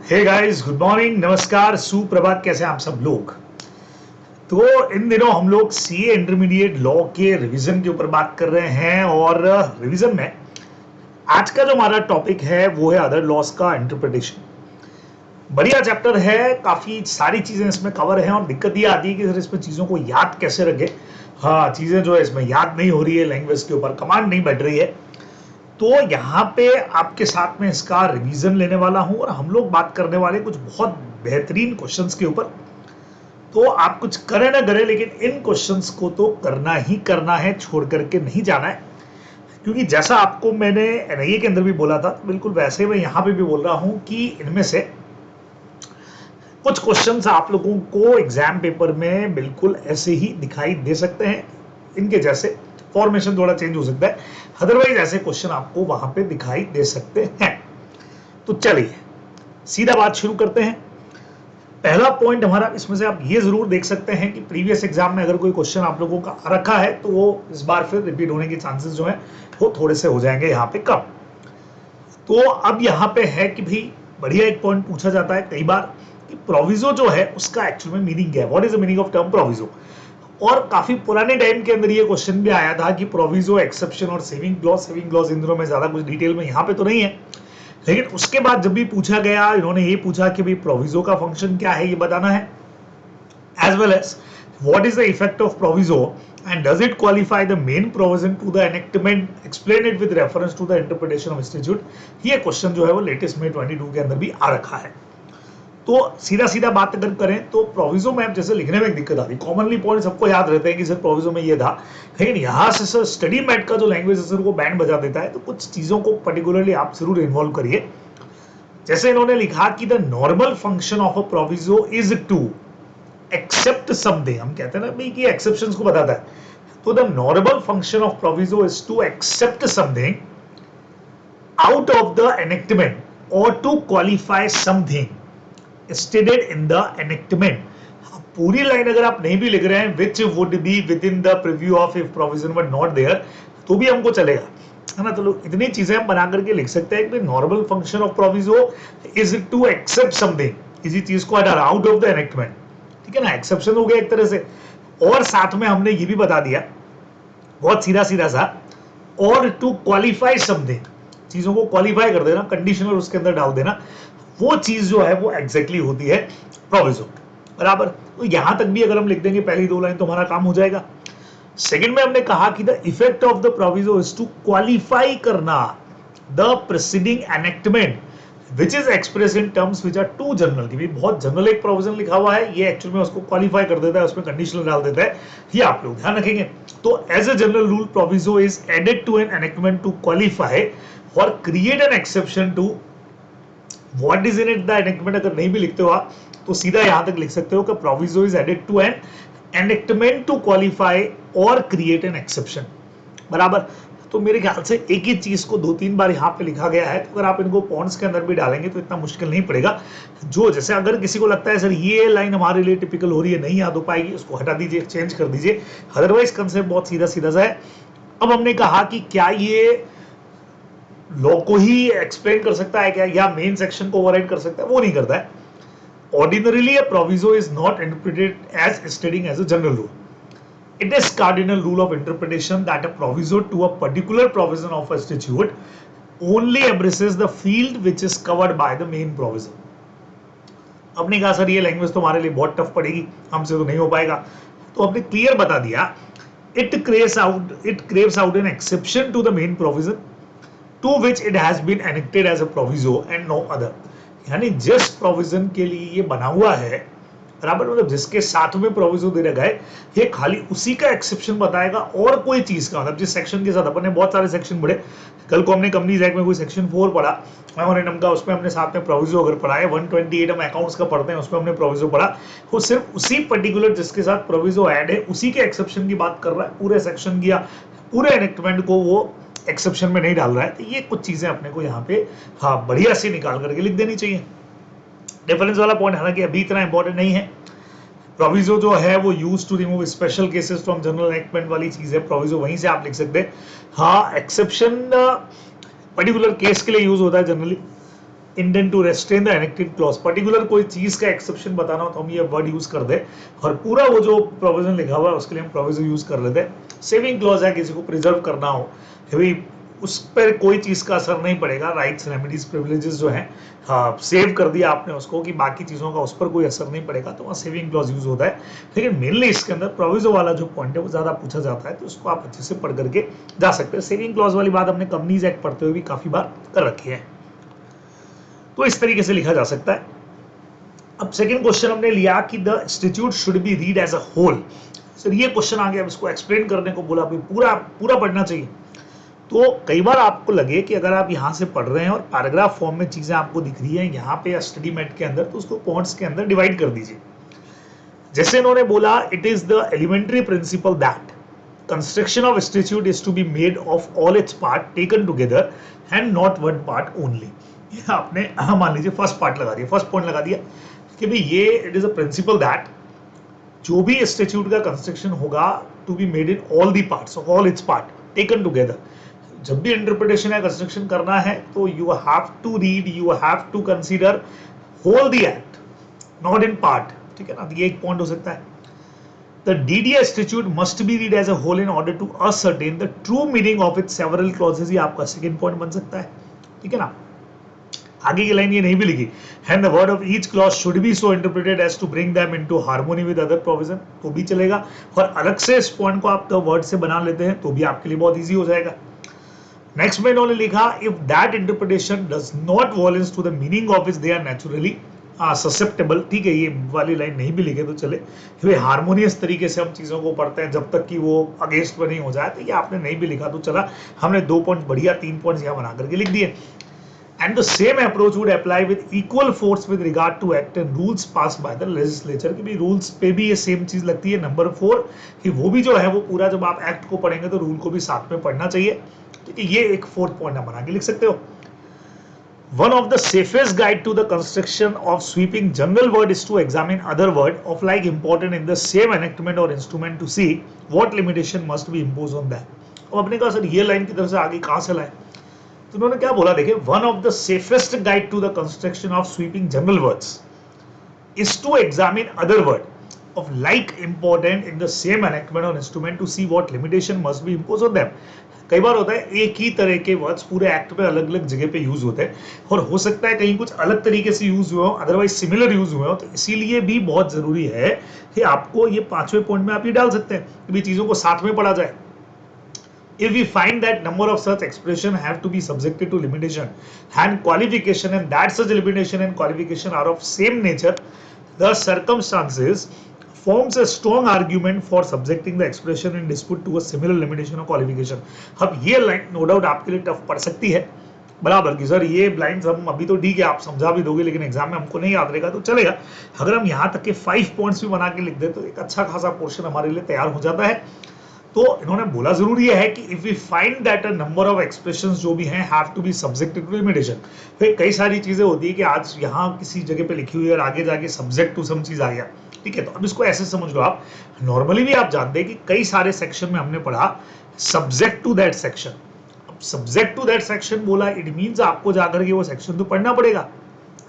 Hey guys, good morning, नमस्कार, सुप्रभात। कैसे हैं आप सब लोग। तो इन दिनों हम लोग सीए इंटरमीडिएट लॉ के रिवीजन के ऊपर बात कर रहे हैं और रिवीजन में आज का जो हमारा टॉपिक है वो है अदर लॉस का इंटरप्रिटेशन। बढ़िया चैप्टर है, काफी सारी चीजें इसमें कवर हैं और दिक्कत ये आती है कि सर इसमें चीजों को याद कैसे रखे। हाँ, चीजें जो है इसमें याद नहीं हो रही है, लैंग्वेज के ऊपर कमांड नहीं बैठ रही है। तो यहाँ पे आपके साथ में इसका रिवीजन लेने वाला हूं और हम लोग बात करने वाले कुछ बहुत बेहतरीन क्वेश्चंस के ऊपर। तो आप कुछ करें ना करें, लेकिन इन क्वेश्चंस को तो करना ही करना है, छोड़ करके नहीं जाना है। क्योंकि जैसा आपको मैंने एनआईए के अंदर भी बोला था, बिल्कुल वैसे मैं यहाँ पे भी बोल रहा हूँ कि इनमें से कुछ क्वेश्चंस आप लोगों को एग्जाम पेपर में बिल्कुल ऐसे ही दिखाई दे सकते हैं, इनके जैसे फॉर्मेशन थोड़ा चेंज हो सकता है, अदरवाइज ऐसे क्वेश्चन आपको वहां पे दिखाई दे सकते हैं। तो चलिए सीधा बात शुरू करते हैं। पहला पॉइंट हमारा इसमें से आप ये जरूर देख सकते हैं कि प्रीवियस एग्जाम में अगर कोई क्वेश्चन आप लोगों का आ रखा है तो वो इस बार फिर रिपीट होने के चांसेस जो है वो थोड़े से हो जाएंगे यहाँ पे कम। तो अब यहाँ पे है कि भाई बढ़िया एक पॉइंट पूछा जाता है कई बार कि प्रोविजो जो है उसका एक्चुअल में मीनिंग क्या है, what is the meaning of term proviso. और काफी पुराने टाइम के अंदर ये क्वेश्चन भी आया था कि प्रोविजो, एक्सेप्शन और सेविंग क्लॉज इन दोनों में ज्यादा कुछ डिटेल में यहाँ पे तो नहीं है। लेकिन उसके बाद जब भी पूछा गया, इन्होंने ये पूछा कि भाई प्रोविजो का फंक्शन क्या है ये बताना है, as well as what is the effect of proviso and does it qualify the main provision to the enactment, explain it with reference to the interpretation of institute. ये क्वेश्चन जो है वो लेटेस्ट में 22 के अंदर भी आ रखा है। तो सीधा सीधा बात अगर करें तो प्रोविजो में जैसे लिखने में एक दिक्कत आती है, कॉमनली पॉइंट सबको याद रहते हैं कि सर प्रोविजो में ये था, लेकिन यहाँ से सर स्टडी मैट का जो लैंग्वेज है सर वो बैंड बजा देता है। तो कुछ चीजों को पर्टिकुलरली आप जरूर इन्वॉल्व करिए। जैसे इन्होंने लिखा कि the normal function of a proviso is to except something. हम कहते हैं ना भाई कि एक्सेप्शंस को बताता है। तो the normal function of proviso is to except something out of the enactment और to qualify something stated in the enactment। पूरी लाइन अगर आप नहीं भी लिख रहे हैं which would be within the preview of if provision were not there तो भी हमको चलेगा, है ना। तो लोग इतनी चीजें हम बना करके लिख सकते हैं कि normal function of proviso is to except something, किसी चीज को हटा आउट ऑफ द एनेक्टमेंट, ठीक है ना। एक्सेप्शन हो गया एक तरह से, और साथ में हमने ये भी बता दिया बहुत सीधा सीधा सा, और टू क्वालिफाई समथिंग, चीजों को क्वालिफाई कर देना, कंडीशनल उसके अंदर डाल देना, वो चीज जो है वो एग्जैक्टली होती है प्रोविजो, बराबर। तो यहां तक भी अगर हम लिख देंगे पहली दो लाइन तो हमारा काम हो जाएगा। सेकंड में हमने कहा कि the effect of the proviso is to qualify करना the preceding enactment which is express in terms which are too general. की बहुत जनरल एक प्रोविजन लिखा हुआ है, ये एक्चुअल में उसको क्वालिफाई कर देता है, उसमें कंडीशनल डाल देता है, ये आप लोग ध्यान रखेंगे। तो as a general rule proviso is added to an enactment to qualify और create an exception to what is in it the enactment. अगर नहीं भी लिखते हो आप तो सीधा यहां तक लिख सकते हो कि proviso is added to an enactment to qualify और क्रिएट एन एक्सेप्शन, बराबर। तो मेरे ख्याल से एक ही चीज को दो तीन बार यहाँ पे लिखा गया है, तो अगर आप इनको पॉइंट्स के अंदर भी डालेंगे तो इतना मुश्किल नहीं पड़ेगा। जो जैसे अगर किसी को लगता है सर ये लाइन हमारे लिए टिपिकल हो रही है, नहीं याद हो पाएगी, उसको हटा दीजिए, चेंज कर दीजिए, अदरवाइज कंसेप्ट बहुत सीधा सीधा सा है। अब हमने कहा कि क्या ये लॉ को ही एक्सप्लेन कर सकता है क्या, या मेन सेक्शन को ओवरराइड कर सकता है, वो नहीं करता है। Ordinarily a proviso is not interpreted as stating as a general rule. It is cardinal rule of interpretation that a proviso to a particular provision of a statute only embraces the field which is covered by the main provision. हमने कहा sir ये language तो हमारे लिए बहुत tough पड़ेगी, हमसे तो नहीं हो पाएगा, तो हमने क्लियर बता दिया it carves out an exception to the main provision to which it has been enacted as a proviso and no other। यानी जिस प्रोविजन के लिए ये बना हुआ है, बराबर, मतलब जिसके साथ में प्रोविजो दे रखा है, ये खाली उसी का एक्सेप्शन बताएगा और कोई चीज का, मतलब जिस सेक्शन के साथ अपन ने बहुत सारे सेक्शन पढ़े, कल को हमने कंपनीज एक्ट में कोई सेक्शन 4 पढ़ा मेमोरेंडम का, उसमें हमने साथ में प्रोविजो अगर पढ़ा है, 128 हम अकाउंट्स का पढ़ते हैं उसमें हमने प्रोविजो पढ़ा, वो सिर्फ उसी पर्टिकुलर जिसके साथ प्रोविजो ऐड है उसी के एक्सेप्शन की बात कर रहा है, पूरे सेक्शन की या पूरे एनेक्टमेंट को वो एक्सेप्शन में नहीं डाल रहा है। तो ये कुछ चीजें अपने को यहाँ पे हाँ बढ़िया से निकाल करके लिख देनी चाहिए। डिफरेंस वाला पॉइंट हालांकि अभी इतना इंपॉर्टेंट नहीं है। प्रोविजो जो है वो use to remove special cases from general enactment वाली चीज है, प्रोविजो वहीं से आप लिख सकते हैं। हाँ, एक्सेप्शन पर्टिकुलर केस के लिए यूज होता है generally, intend to restrain the enacted clause, particular कोई चीज का एक्सेप्शन बताना हो तो हम ये वर्ड यूज कर दे, और पूरा वो जो प्रोविजन लिखा हुआ है उसके लिए हम प्रोविजन यूज कर लेते हैं। सेविंग क्लॉज है, किसी को प्रिजर्व करना हो भाई उस पर कोई चीज का असर नहीं पड़ेगा, राइट्स रेमेडीज प्रिविलेजेस जो है सेव कर दिया आपने उसको कि बाकी चीजों का उस पर कोई असर नहीं पड़ेगा, तो वहाँ सेविंग क्लॉज यूज होता है। लेकिन मेनली इसके अंदर प्रोविजो वाला जो पॉइंट है वो ज्यादा पूछा जाता है, तो उसको आप अच्छे से पढ़ करके जा सकते हैं। सेविंग क्लॉज वाली बात हमने कंपनीज एक्ट पढ़ते हुए भी काफी बार कर रखी है, तो इस तरीके से लिखा जा सकता है। अब सेकंड क्वेश्चन हमने लिया कि the institute should be read as a whole. Sir ये क्वेश्चन आ गया, इसको एक्सप्लेन करने को बोला, पूरा पूरा पढ़ना चाहिए। तो कई बार आपको लगे कि अगर आप यहाँ से पढ़ रहे हैं और पैराग्राफ फॉर्म में चीजें आपको दिख रही हैं यहाँ पे या स्टडी मेट के अंदर, तो उसको पॉइंट्स के अंदर डिवाइड कर दीजिए। जैसे इन्होंने बोला, it is the elementary principle that construction of institute is to be made of all its part taken together and not one part only. ये आपने मान लीजिए फर्स्ट पार्ट लगा दिया, फर्स्ट पॉइंट लगा दिया कि भाई ये it is a principle that जो भी इंस्टीट्यूट का कंस्ट्रक्शन होगा to be made in all the parts of all its part taken together. जब भी इंटरप्रिटेशन या कंस्ट्रक्शन करना है तो you have to read, you have to consider whole the act, not in part, ठीक है ना। ये एक पॉइंट हो सकता है। The DDA institute must be read as a whole in order to ascertain the true meaning of its several clauses, ये आपका सेकंड पॉइंट बन सकता है, ठीक है ना। आगे की लाइन ये नहीं भी लिखी, and the word of each clause should be so interpreted as to bring them into harmony with other provision, तो भी चलेगा। और अलग से इस पॉइंट को आप द वर्ड से बना लेते हैं तो भी आपके लिए बहुत ईजी हो जाएगा। नेक्स्ट में इन्होंने लिखा, if that interpretation does not violence to the meaning of its they are naturally susceptible, ठीक है। ये वाली लाइन नहीं भी लिखे तो चले, कि हार्मोनियस तरीके से हम चीजों को पढ़ते हैं जब तक कि वो अगेंस्ट में नहीं हो जाए, तो ये आपने नहीं भी लिखा तो चला। हमने 2 पॉइंट बढ़िया 3 पॉइंट्स यहाँ बना करके लिख दिए। And the same approach would apply with equal force with regard to act and rules passed by the legislature, कि भी रूल्स पे भी ये सेम चीज लगती है। नंबर 4 कि वो भी जो है वो पूरा जब आप एक्ट को पढ़ेंगे तो रूल को भी साथ में पढ़ना चाहिए, ठीक है। ये एक 4th पॉइंट आप बना के लिख सकते हो। One of the safest guide to the construction of sweeping general word is to examine other word of like important in the same enactment or instrument to see what limitation must be imposed on that। अब अपने कहा sir ये line की तरफ से आगे कहां से लाए, तो उन्होंने क्या बोला, देखिए, one of the safest guide to the construction of sweeping general words is to examine other word of like important in the same enactment और instrument to see what limitation must be impose on them. कई बार होता है एक ही तरह के words पूरे act पे अलग अलग जगह पे यूज होते हैं, और हो सकता है कहीं कुछ अलग तरीके से यूज हुए हो, अदरवाइज सिमिलर यूज हुए हो, तो इसीलिए भी बहुत जरूरी है कि आपको ये 5वें पॉइंट में आप ये डाल सकते हैं कि भी चीजों को साथ में पढ़ा जाए। If we find that number of such expression have to be subjected to limitation and qualification, and that such limitation and qualification are of same nature, the circumstances forms a strong argument for subjecting the expression in dispute to a similar limitation or qualification। अब ये line no doubt आपके लिए tough पड़ सकती है, बराबर की sir ये लाइन्स हम अभी तो ठीक है आप समझा भी दोगे, लेकिन एग्जाम में हमको नहीं याद रहेगा तो चलेगा। अगर हम यहाँ तक के 5 पॉइंट्स भी बना के लिख दे तो एक अच्छा खासा पोर्शन हमारे लिए तैयार हो जाता है। तो इन्होंने बोला जरूरी है कि if we find that a number of expressions जो भी हैं have to be subjected to limitation. फिर कई सारी चीजें होती है कि आज यहाँ किसी जगह पे लिखी हुई है और आगे जाके सब्जेक्ट टू सम चीज आ गया, ठीक है। तो अब इसको ऐसे समझ लो आप, नॉर्मली भी आप जानते हैं कि कई सारे सेक्शन में हमने पढ़ा सब्जेक्ट टू दैट सेक्शन। अब सब्जेक्ट टू दैट सेक्शन बोला, इट मीन्स आपको जाकर के वो सेक्शन तो पढ़ना पड़ेगा,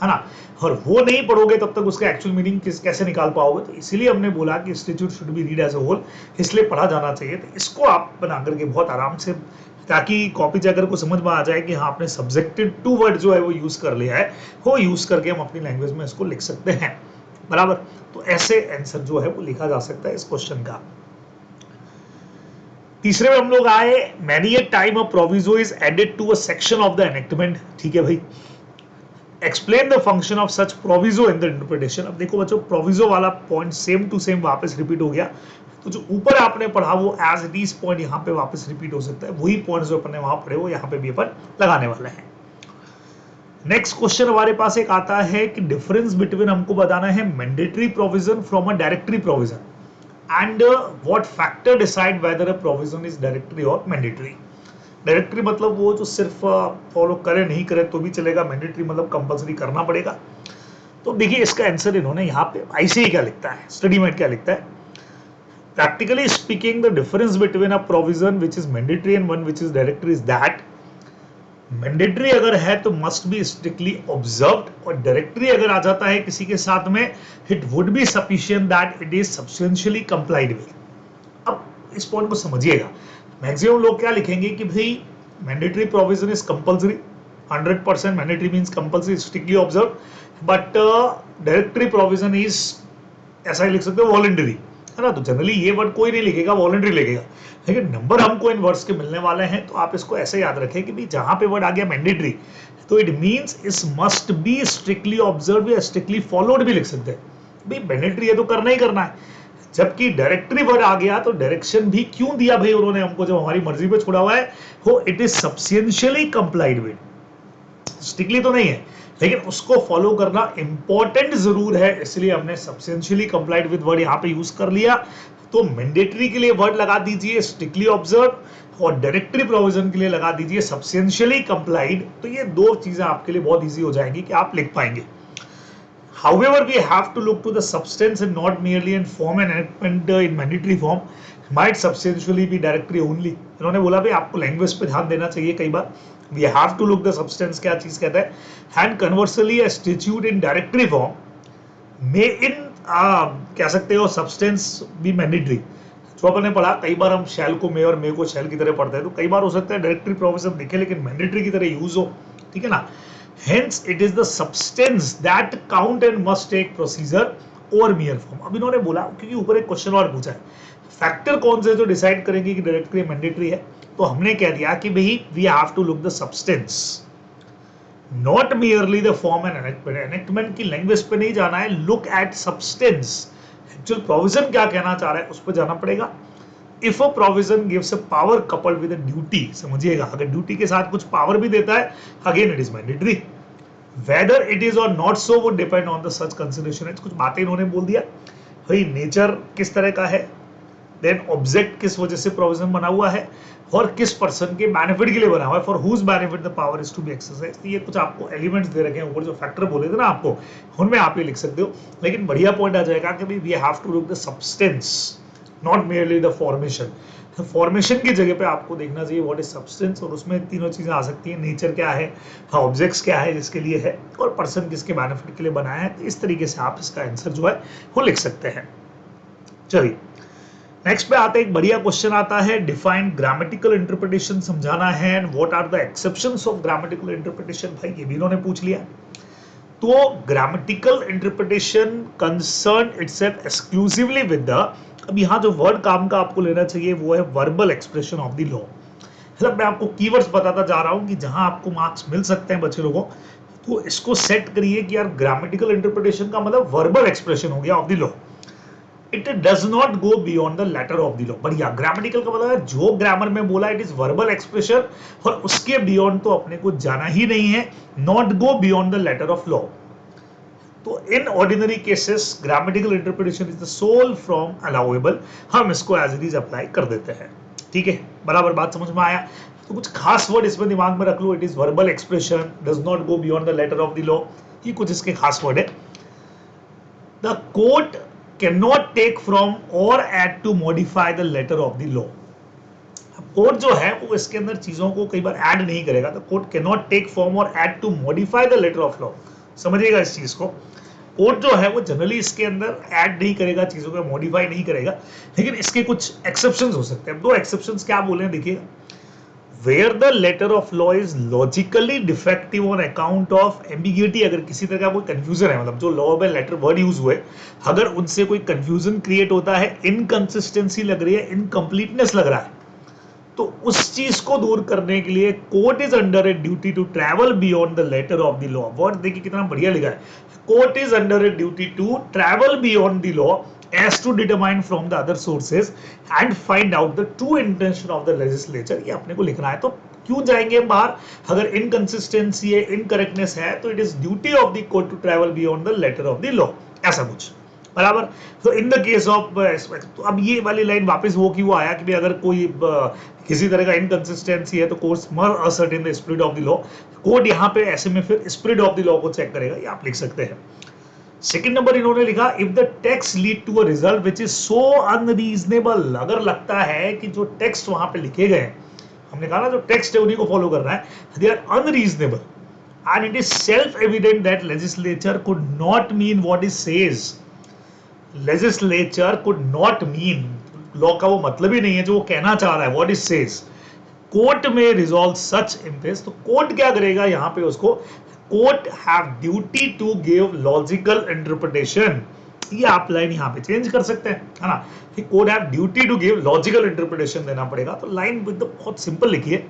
है ना। और वो नहीं पढ़ोगे तब तक उसका एक्चुअल मीनिंग कैसे निकाल पाओगे। तो इसीलिए हमने बोला कि institute should be read as a whole, इसलिए पढ़ा जाना चाहिए। तो इसको आप बना करके बहुत आराम से, ताकि कॉपी चेकर को समझ में आ जाए कि हाँ आपने सब्जेक्टेड टू वर्ड जो है वो यूज कर लिया है, वो यूज करके हम अपनी लैंग्वेज में इसको लिख सकते हैं, बराबर। तो ऐसे आंसर जो है वो लिखा जा सकता है इस क्वेश्चन का। तीसरे में हम लोग आए, many a time a proviso is added to a section of the enactment, ठीक है भाई। Explain the function of such proviso in the interpretation. अब देखो बच्चों, प्रोविजो वाला पॉइंट सेम टू सेम वापस रिपीट हो गया, तो जो ऊपर आपने पढ़ा वो एज इट इज पॉइंट यहाँ पे वापस रिपीट हो सकता है। वही पॉइंट जो अपन ने वहां पढ़े वो यहाँ पे भी अपन लगाने वाले हैं। नेक्स्ट क्वेश्चन हमारे पास एक आता है कि डिफरेंस बिटवीन, हमको बताना है mandatory provision from a directory provision, and what factor decide whether a provision is directory और मैंडेटरी। डायरेक्टरी मतलब वो जो सिर्फ फॉलो करे नहीं करे तो भी चलेगा, मैंडेटरी मतलब कंपलसरी करना पड़ेगा। तो देखिए इसका आंसर इन्होंने यहाँ पे आईसीए क्या लिखता है, स्टडी मेट क्या लिखता है। Practically speaking the difference between a provision which is mandatory and one which is directory is that mandatory अगर है तो मस्ट बी स्ट्रिक्टली ऑब्जर्व्ड, और डायरेक्टरी अगर आ जाता है किसी के साथ में, it would be sufficient that it is substantially complied with. अब इस पॉइंट को समझिएगा, मैक्सिमम लोग क्या लिखेंगे कि भाई mandatory provision is compulsory, 100% mandatory means compulsory strictly observe, but directory provision is, ऐसा ही लिख सकते हो, वॉलंटरी, है ना। तो जनरली ये वर्ड कोई नहीं लिखेगा, वॉलंटरी लिखेगा, लेकिन नंबर हमको इन वर्ड्स के मिलने वाले हैं, तो आप इसको ऐसे याद रखें कि भाई जहां पे वर्ड आ गया मैंडेटरी, तो इट मींस इस मस्ट बी स्ट्रिक्टली ऑब्जर्व या स्ट्रिक्टली फॉलोड भी लिख सकते हैं। भाई मैंडेटरी है तो करना ही करना है, जबकि डायरेक्टरी वर्ड आ गया तो डायरेक्शन भी क्यों दिया भाई उन्होंने हमको, जब हमारी मर्जी पे छोड़ा हुआ है, वो it is substantially complied with, strictly तो नहीं है, लेकिन उसको फॉलो करना इंपॉर्टेंट जरूर है, इसलिए हमने सब्सटेंशियली कंप्लाइड विद वर्ड यहां पे यूज कर लिया। तो मैंडेटरी के लिए वर्ड लगा दीजिए स्ट्रिक्टली ऑब्जर्व, और डायरेक्टरी प्रोविजन के लिए लगा दीजिए सब्सटेंशियली कंप्लाइड। तो ये दो चीजें आपके लिए बहुत इजी हो जाएंगी कि आप लिख पाएंगे। However, we have to look to the substance and not merely in form and enactment in mandatory form. Might substantially be directory only. इन्होंने बोला भाई आपको लैंग्वेज पे ध्यान देना चाहिए कई बार। We have to look the substance, क्या चीज कहता है, and conversely a statute in directory form may in कह सकते हो substance be mandatory। जो अपन ने पढ़ा, कई बार हम शैल को मे और मे को शैल की तरह पढ़ते हैं, तो कई बार हो सकता है डायरेक्टरी प्रोविजन दिखे लेकिन मैंडेटरी की तरह यूज हो, ठीक है ना। Hence it is the substance that count and must take procedure over mere form। अब इन्होंने बोला, क्योंकि ऊपर एक क्वेश्चन और पूछा है, फैक्टर कौन से जो डिसाइड करेंगे कि डायरेक्टरी मैंडेटरी है, तो हमने कह दिया कि भाई we have to look the substance, not merely the form and enactment. Enactment की लैंग्वेज पे नहीं जाना है, look at substance, actual provision क्या कहना चाह रहा है उस पर जाना पड़ेगा। If a provision gives a power coupled with a duty, समझिएगा, अगर ड्यूटी के साथ कुछ पावर भी देता है, again it is mandatory. Whether it is और not so would depend on the such consideration. कुछ बातें इन्होंने बोल दिया, भाई नेचर किस तरह का है, देन ऑब्जेक्ट किस वजह से प्रोविजन बना हुआ है, और किस पर्सन के बेनिफिट के लिए बना हुआ है, for whose benefit the power is to be exercise. ये कुछ आपको एलिमेंट्स दे रखे हैं ऊपर, जो फैक्टर बोले थे ना आपको, उनमें आप ये लिख सकते हो, लेकिन बढ़िया पॉइंट आ जाएगा कि we have to look the substance, not merely the formation. Formation की जगह पे आपको देखना चाहिए व्हाट इज सब्सटेंस, और उसमें तीनों चीजें आ सकती हैं, नेचर क्या है, ऑब्जेक्ट्स क्या है जिसके लिए है, और पर्सन किसके बेनिफिट के लिए बनाया है। तो इस तरीके से आप इसका आंसर जो है वो लिख सकते हैं। चलिए नेक्स्ट पे आते हैं, एक बढ़िया क्वेश्चन आता है, डिफाइन ग्रामेटिकल इंटरप्रिटेशन समझाना है, and what are the exceptions of grammatical interpretation. भाई ये भी इन्होंने पूछ लिया। तो grammatical interpretation concern itself exclusively with the, अब यहाँ जो वर्ड काम का आपको लेना चाहिए वो है verbal expression of the law. मतलब मैं आपको कीवर्ड्स बताता जा रहा हूँ कि जहां आपको मार्क्स मिल सकते हैं बच्चे लोगों, तो इसको सेट करिए कि यार ग्रामेटिकल इंटरप्रिटेशन का मतलब वर्बल एक्सप्रेशन हो गया of the law. It does not go beyond the letter of the law. बढ़िया, ग्रामेटिकल का मतलब है जो ग्रामर में बोला इट इज वर्बल एक्सप्रेशन, और उसके बियॉन्ड तो अपने को जाना ही नहीं है, not go beyond the letter of law. तो in ordinary cases grammatical interpretation is the sole form allowable, हम इसको एज इट इज अप्लाई कर देते हैं। ठीक है, बराबर बात समझ में आया। तो कुछ खास वर्ड इसमें दिमाग में रख लो, it is verbal expression, does not go beyond the letter of the law, ये कुछ इसके खास वर्ड है। The court can not take from or add to modify the letter of the law. Court जो है वो इसके अंदर चीजों को कई बार ऐड नहीं करेगा, तो court can not take from or add to modify the letter of law. समझिएगा इस चीज को, कोर्ट जो है वो जनरली इसके अंदर ऐड नहीं करेगा, चीजों को मॉडिफाई नहीं करेगा, लेकिन इसके कुछ एक्सेप्शंस हो सकते हैं। दो एक्सेप्शंस क्या बोले हैं देखिएगा, where the letter of law is logically defective on account of ambiguity. अगर किसी तरह का कोई कंफ्यूजन है, मतलब जो लॉ में लेटर वर्ड यूज हुए, अगर उनसे कोई कंफ्यूजन क्रिएट होता है, इनकंसिस्टेंसी लग रही है, इनकम्प्लीटनेस लग रहा है, तो उस चीज को दूर करने के लिए court is under a duty to travel beyond the letter of the law. Word देखिए कितना बढ़िया लिखा है, court is under a duty to travel beyond the law as to determine from the other sources and find out the true intention of the legislature। ये अपने को लिखना है। तो क्यों जाएंगे बाहर, अगर इनकंसिस्टेंसी है, इनकरेक्टनेस है, तो it is duty of the court to travel beyond the letter of the law, ऐसा कुछ, बराबर। तो इन द केस ऑफ, तो अब ये वाली लाइन वापस वो की वो आया कि अगर कोई किसी तरह का इनकंसिस्टेंसी है तो court must ascertain the spirit of the law. Court यहाँ पे ऐसे में फिर स्पिरिट ऑफ द लॉ को चेक करेगा, ये आप लिख सकते हैं। सेकेंड नंबर इन्होंने लिखा, if the text lead to a result which is so unreasonable. अगर लगता है कि जो टेक्स्ट वहां पे लिखे गए हमने कहा ना जो टेक्स्ट है उन्हीं को फॉलो करना है, they are unreasonable and it is self-evident that legislature could not mean what it says. Legislature could not mean, law का वो मतलब ही नहीं है जो वो कहना चाह रहा है, what it says. कोर्ट में resolve such impasse, तो कोर्ट क्या करेगा यहाँ पे उसको, court have duty to give logical interpretation. ये आप लाइन यहाँ पे चेंज कर सकते हैं, है ना, कि court have duty to give logical interpretation देना पड़ेगा। तो लाइन बहुत सिंपल लिखी है,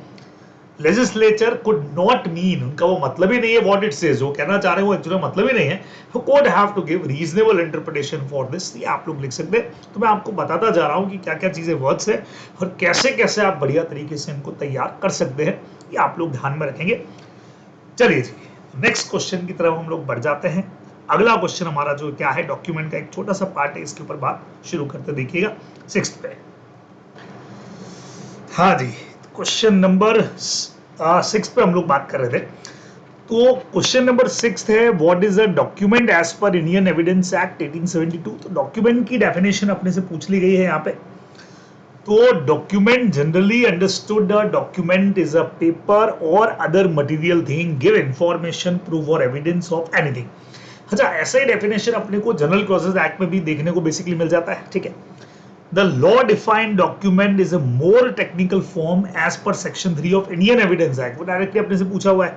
लेजिस्लेचर कुड नॉट मीन, उनका वो मतलब ही नहीं है व्हाट इट सेज, जो कहना चाह रहे हैं वो एक्चुअली मतलब ही नहीं है, तो court have to give reasonable interpretation for this, ये आप लोग लिख सकते हैं। तो मैं आपको बताता जा रहा हूं कि क्या क्या चीजें वर्ड्स है और कैसे कैसे आप बढ़िया तरीके से इनको तैयार कर सकते हैं, ये आप लोग ध्यान में रखेंगे। चलिए जी, नेक्स्ट क्वेश्चन की तरफ हम लोग बढ़ जाते हैं। अगला क्वेश्चन हमारा जो क्या है, डॉक्यूमेंट का एक छोटा सा पार्ट है, इसके ऊपर बात शुरू करते देखिएगा 6 पे। हाँ जी, क्वेश्चन नंबर 6 पे हम लोग बात कर रहे थे। तो क्वेश्चन नंबर 6 है, what is a document as per Indian Evidence Act 1872। तो डॉक्यूमेंट की डेफिनेशन अपने से पूछ ली गई है यहाँ पे। तो document generally understood, document is a paper और other material thing give information, proof और एविडेंस ऑफ एनीथिंग। अच्छा, ऐसा ही डेफिनेशन अपने को जनरल क्लॉजेस एक्ट में भी देखने को बेसिकली मिल जाता है, ठीक है। The law defined document is a more technical form as per section 3 of Indian Evidence Act, वो डायरेक्टली अपने से पूछा हुआ है।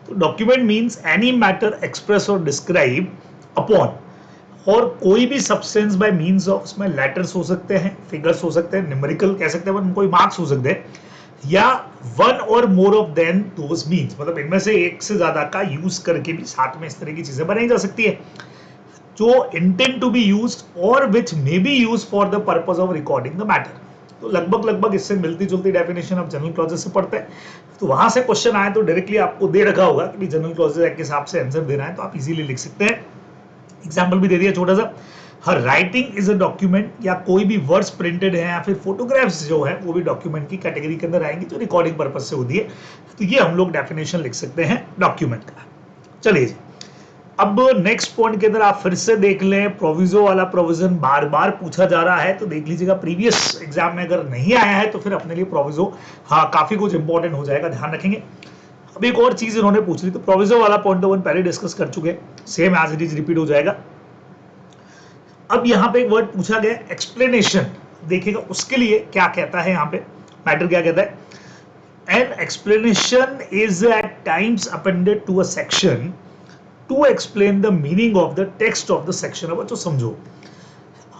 तो document means any matter express or describe upon, और कोई भी substance by means of, उसमें letters हो सकते हैं, figures हो सकते हैं, numerical कह सकते हैं, कोई marks हो सकते हैं, या one or more of them those means, मतलब इनमें से एक से ज्यादा का यूज करके भी साथ में इस तरह की चीजें बनाई जा सकती है, जो intend to be used or which may be used for the purpose of recording the matter। तो लगभग इससे मिलती जुलती डेफिनेशन आप जनरल क्लॉजेस से पढ़ते हैं। तो वहां से क्वेश्चन आए तो डायरेक्टली आपको दे रखा होगा कि जनरल क्लॉजेस के हिसाब से आंसर देना है, तो आप इजीली लिख सकते हैं। एग्जांपल भी दे दिया छोटा सा, हर राइटिंग इज अ डॉक्यूमेंट, या कोई भी वर्ड्स प्रिंटेड है या फिर फोटोग्राफ्स जो है वो भी डॉक्यूमेंट की कैटेगरी के अंदर आएंगी, जो रिकॉर्डिंग पर्पज से होती है। तो ये हम लोग डेफिनेशन लिख सकते हैं डॉक्यूमेंट का। चलिए जी, अब नेक्स्ट पॉइंट के अंदर आप फिर से देख लें, प्रोविजो वाला प्रोविजन बार बार पूछा जा रहा है, तो देख लीजिएगा प्रीवियस एग्जाम में अगर नहीं आया है तो फिर अपने लिए प्रोविजो हाँ काफी कुछ इंपॉर्टेंट हो जाएगा, ध्यान रखेंगे। अब एक और चीज इन्होंने पूछ ली, तो प्रोविजो वाला पॉइंट तो पहले डिस्कस कर चुके, same as it is repeat हो जाएगा। अब यहाँ पे एक वर्ड पूछा गया एक्सप्लेनेशन, देखिएगा उसके लिए क्या कहता है, यहाँ पे मैटर क्या कहता है, an explanation is at times appended to a section to explain the meaning of the text of the section। अब बच्चों समझो,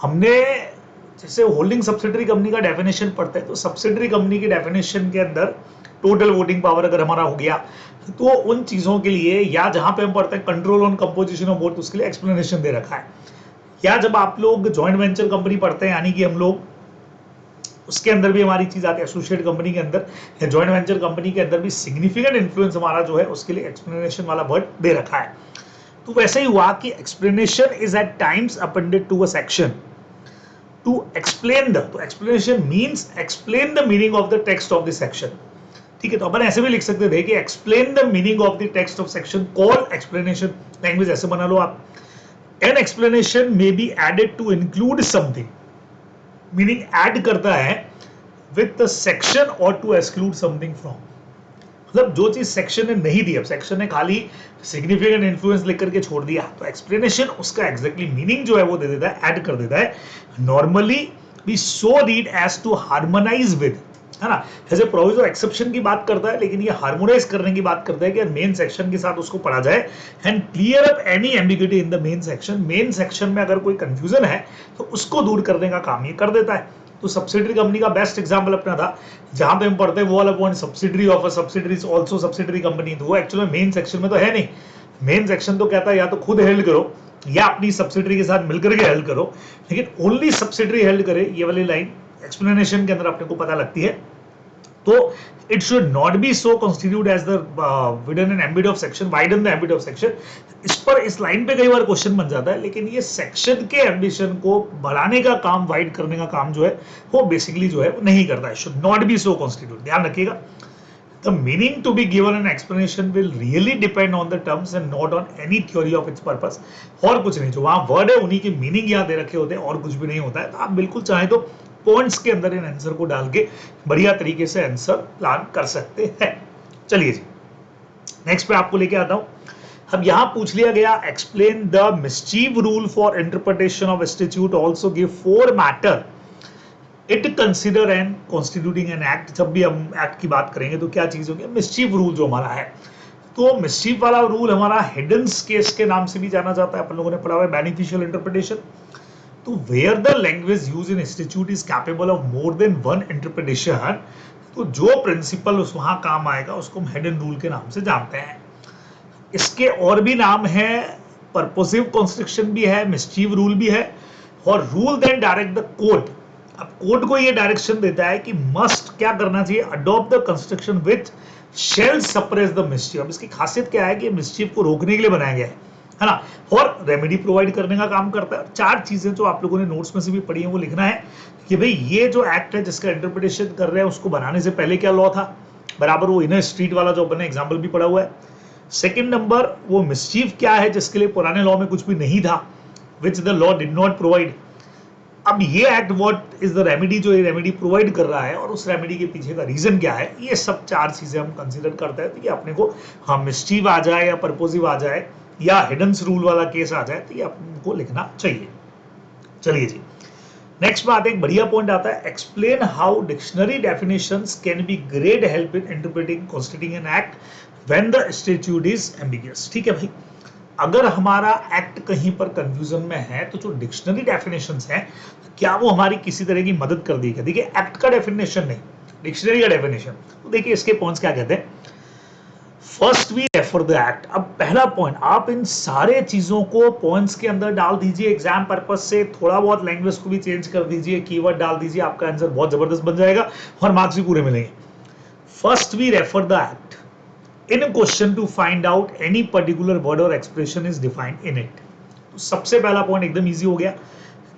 हमने जैसे होल्डिंग सब्सिडरी कंपनी का डेफिनेशन पढ़ते हैं, तो सब्सिडरी कंपनी के डेफिनेशन के अंदर टोटल वोटिंग पावर अगर हमारा हो गया, तो उन चीजों के लिए, या जहां पे हम पढ़ते हैं control on composition of board, उसके लिए एक्सप्लेनेशन दे रखा है। या जब आप लोग ज्वाइंट वेंचर कंपनी पढ़ते हैं, यानी कि हम लोग उसके अंदर भी हमारी चीज आती है, एसोसिएट कंपनी के अंदर या ज्वाइंट वेंचर कंपनी के अंदर भी सिग्निफिकेंट इन्फ्लुएंस हमारा जो है, उसके लिए एक्सप्लेनेशन वाला वर्ड दे रखा है। तो वैसे ही हुआ कि explanation is at times appended to a section to explain the, तो explanation means explain the meaning of the text of the section, ठीक है। तो अपन ऐसे भी लिख सकते थे कि explain the meaning of the text of section, call explanation, language ऐसे बना लो आप। An explanation may be added to include something, meaning add करता है विद द सेक्शन और टू एक्सक्लूड समथिंग फ्रॉम, मतलब जो चीज सेक्शन ने नहीं दी, अब सेक्शन ने खाली सिग्निफिकेंट इन्फ्लुएंस लिख करके छोड़ दिया, तो एक्सप्लेनेशन उसका एग्जैक्टली मीनिंग जो है वो दे देता है, ऐड कर देता है। Normally we so read as to harmonise with, है ना, जैसे प्रोविजो एक्सेप्शन की बात करता है, लेकिन ये हार्मोनाइज करने की बात करता है कि मेन सेक्शन के साथ उसको पढ़ा जाए and clear up any ambiguity in the main section. Main section में अगर कोई कंफ्यूजन है तो उसको दूर करने का काम ये कर देता है। तो सब्सिडरी कंपनी का बेस्ट एग्जांपल अपना था, जहां पे हम पढ़ते हैं वो वाला point, subsidiary of a subsidiary is also subsidiary company, तो वो एक्चुअली मेन सेक्शन में तो है नहीं। मेन सेक्शन तो कहता है या तो खुद हेल्ड करो या अपनी सब्सिडरी के साथ मिलकर के हेल्ड करो, लेकिन ओनली सब्सिडरी हेल्ड करे, ये वाली लाइन एक्सप्लेनेशन के अंदर अपने को पता लगती है। तो it should not be so constitute as the widen and ambit of section, widen the ambit of section। इस पर, इस लाइन पे कई बार क्वेश्चन बन जाता है, लेकिन ये सेक्शन के एम्बिशन को बढ़ाने का काम, वाइड करने का काम जो है वो बेसिकली जो है वो नहीं करता है। should not be so constitute, ध्यान रखिएगा। The meaning to be given an explanation will really depend on the terms and not on any theory of its purpose। और कुछ नहीं, जो वहां वर्ड है उन्हीं की मीनिंग यहाँ दे रखे होते हैं और कुछ भी नहीं होता है। तो आप बिल्कुल चाहे तो पॉइंट्स के अंदर इन आंसर को डाल के बढ़िया तरीके से आंसर प्लान कर सकते हैं। चलिए जी, नेक्स्ट पे आपको लेके आता हूं। अब यहां पूछ लिया गया, explain the mischief rule for interpretation of statute, also give 4 matter it consider and constituting an act. जब भी हम एक्ट की बात करेंगे तो क्या चीज होगी, मिस्चीव रूल जो हमारा है। तो मिस्चीव वाला रूल हमारा हिडन्स केस के नाम से भी जाना जाता है, अपन लोगों ने पढ़ा हुआ है, बेनिफिशियल इंटरप्रिटेशन। तो where the language use in institute is capable of more than one interpretation, तो जो प्रिंसिपल उस वहां काम आएगा उसको हम हिडन रूल के नाम से जानते हैं। इसके और भी नाम है, परपोसिव कंस्ट्रक्शन भी है, मिस्चीव रूल भी है, और rule then direct the court. अब कोर्ट को ये डायरेक्शन देता है कि मस्ट क्या करना चाहिए, adopt the construction with shall suppress the mischief. अब इसकी खासियत क्या है कि मिस्चीव को रोकने के लिए बनाया गया है ना, और रेमेडी प्रोवाइड करने का काम करता है। 4 चीजें जो आप लोगों ने नोट्स में से भी पढ़ी हैं वो लिखना है कि भाई ये जो एक्ट है जिसका इंटरप्रिटेशन कर रहे हैं उसको बनाने से पहले क्या लॉ था, बराबर वो इनर स्ट्रीट वाला जो अपन ने एग्जाम्पल भी पढ़ा हुआ है। सेकेंड नंबर, वो मिस्चीव क्या है जिसके लिए पुराने लॉ में कुछ भी नहीं था, which the law did not provide. अब ये act what is the remedy, जो ये रेमेडी प्रोवाइड कर रहा है, और उस रेमेडी के पीछे का रीजन क्या है, ये सब 4 चीजें हम कंसीडर करते हैं। तो ये अपने को हाँ मिस्चीव आ जाए या परपोजिव आ जाए या हिडन्स रूल वाला केस आ जाए, तो ये आपको लिखना चाहिए। चलिए जी, नेक्स्ट बात, एक बढ़िया पॉइंट आता है, explain how dictionary definitions can be great help in interpreting constituting an act when the statute is ambiguous. ठीक है भाई, अगर हमारा एक्ट कहीं पर कंफ्यूजन में है तो जो डिक्शनरी डेफिनेशंस हैं क्या वो हमारी किसी तरह की मदद कर देगी। देखिए एक्ट का डेफिनेशन नहीं, डिक्शनरी का डेफिनेशन। तो देखिए इसके पॉइंट्स क्या कहते हैं। First we refer the act. अब पहला पॉइंट, आप इन सारे चीजों को पॉइंट्स के अंदर डाल दीजिए एग्जाम पर्पज से, थोड़ा बहुत लैंग्वेज को भी चेंज कर दीजिए, कीवर्ड डाल दीजिए, आपका आंसर बहुत जबरदस्त बन जाएगा और मार्क्स भी पूरे मिलेंगे। First we refer the act in a question to find out any particular word or expression is defined in it। तो सबसे पहला पॉइंट एकदम इजी हो गया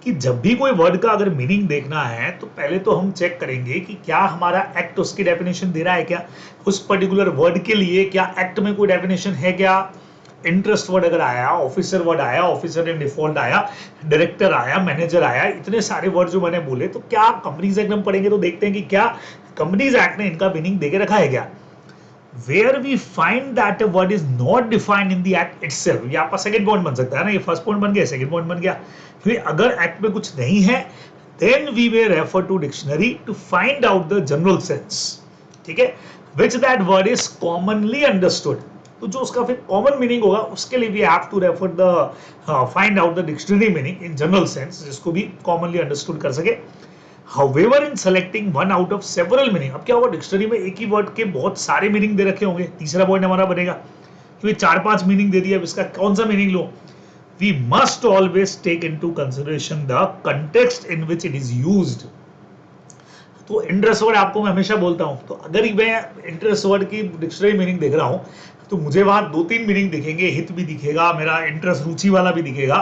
कि जब भी कोई वर्ड का अगर मीनिंग देखना है तो पहले तो हम चेक करेंगे कि क्या हमारा एक्ट उसकी डेफिनेशन दे रहा है, क्या उस पर्टिकुलर वर्ड के लिए क्या एक्ट में कोई डेफिनेशन है क्या। इंटरेस्ट वर्ड अगर आया, ऑफिसर वर्ड आया, ऑफिसर इन डिफॉल्ट आया, डायरेक्टर आया, मैनेजर आया, इतने सारे वर्ड जो मैंने बोले, तो क्या कंपनीज एक्ट में पढ़ेंगे तो देखते हैं कि क्या कंपनीज एक्ट ने इनका मीनिंग देके रखा है क्या। Where we find that a word is not defined in the act itself, ये आपका सेकंड पॉइंट बन सकता है ना, ये फर्स्ट पॉइंट बन गया, सेकंड पॉइंट बन गया। फिर अगर एक्ट में कुछ नहीं है then we may refer to dictionary to find out the general sense, ठीक है, which that word is commonly understood। तो जो उसका फिर कॉमन मीनिंग होगा उसके लिए we have to refer the find out the dictionary meaning in general sense, जिसको भी commonly understood कर सके। However, in selecting one out of several meaning, अब क्या होगा, डिक्शनरी में एक ही वर्ड के बहुत सारे मीनिंग दे रखे होंगे। तीसरा पॉइंट हमारा बनेगा कि 4-5 मीनिंग दे दिया, अब इसका कौन सा meaning low. We must always take into consideration the context in which it is used। तो इंटरेस्ट वर्ड आपको मैं हमेशा बोलता हूं, तो अगर मैं इंटरेस्ट वर्ड की डिक्शनरी मीनिंग देख रहा हूं तो मुझे वहां 2-3 मीनिंग दिखेंगे, हित भी दिखेगा, मेरा इंटरेस्ट रुचि वाला भी दिखेगा।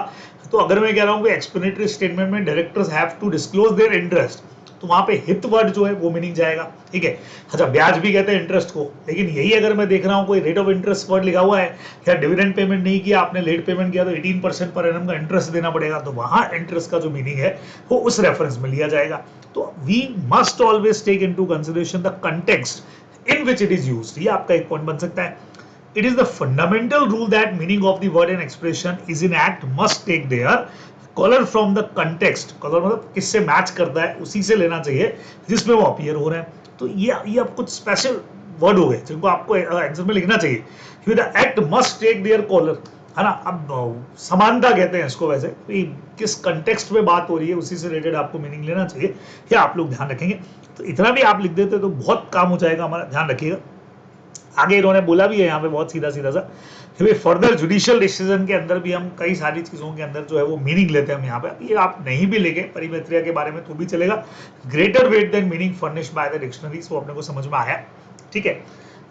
तो अगर मैं कह रहा हूं कि एक्सप्लेनेटरी स्टेटमेंट में directors have to disclose their interest, तो वहां पे हित वर्ड जो है वो मीनिंग जाएगा। ठीक है, अच्छा ब्याज भी कहते हैं इंटरेस्ट को, लेकिन यही अगर मैं देख रहा हूं कोई रेट ऑफ इंटरेस्ट वर्ड लिखा हुआ है या डिविडेंड पेमेंट नहीं किया आपने, लेट पेमेंट किया तो 18% पर एनम का इंटरेस्ट देना पड़ेगा, तो वहां इंटरेस्ट का जो मीनिंग है वो उस रेफरेंस में लिया जाएगा। तो we must always take into consideration the context in which it is used, ये आपका एक पॉइंट बन सकता है। It is the fundamental rule that meaning of the word and expression is in act must take their color from the context। color मतलब किससे match करता है उसी से लेना चाहिए जिसमें वो अपीयर हो रहे हैं। तो ये अब कुछ स्पेशल वर्ड हो गए जिनको आपको आंसर में लिखना चाहिए कि the act must take their color, है ना। अब समानता कहते हैं इसको, वैसे किस कंटेक्स्ट में बात हो रही है उसी से रिलेटेड आपको मीनिंग लेना चाहिए, ये आप लोग ध्यान रखेंगे। तो इतना भी आप लिख देते तो बहुत काम हो जाएगा हमारा, ध्यान रखिएगा। आगे इन्होंने बोला भी है यहाँ पे बहुत सीधा सीधा सा कि फर्दर जुडिशियल डिसीजन के अंदर भी हम कई सारी चीजों के अंदर जो है वो मीनिंग लेते हैं हम यहाँ पे। ये आप नहीं भी लेके परिमेत्रिया के बारे में तो भी चलेगा। Greater weight than meaning furnished by the dictionaries, वो अपने को समझ में आया, ठीक है।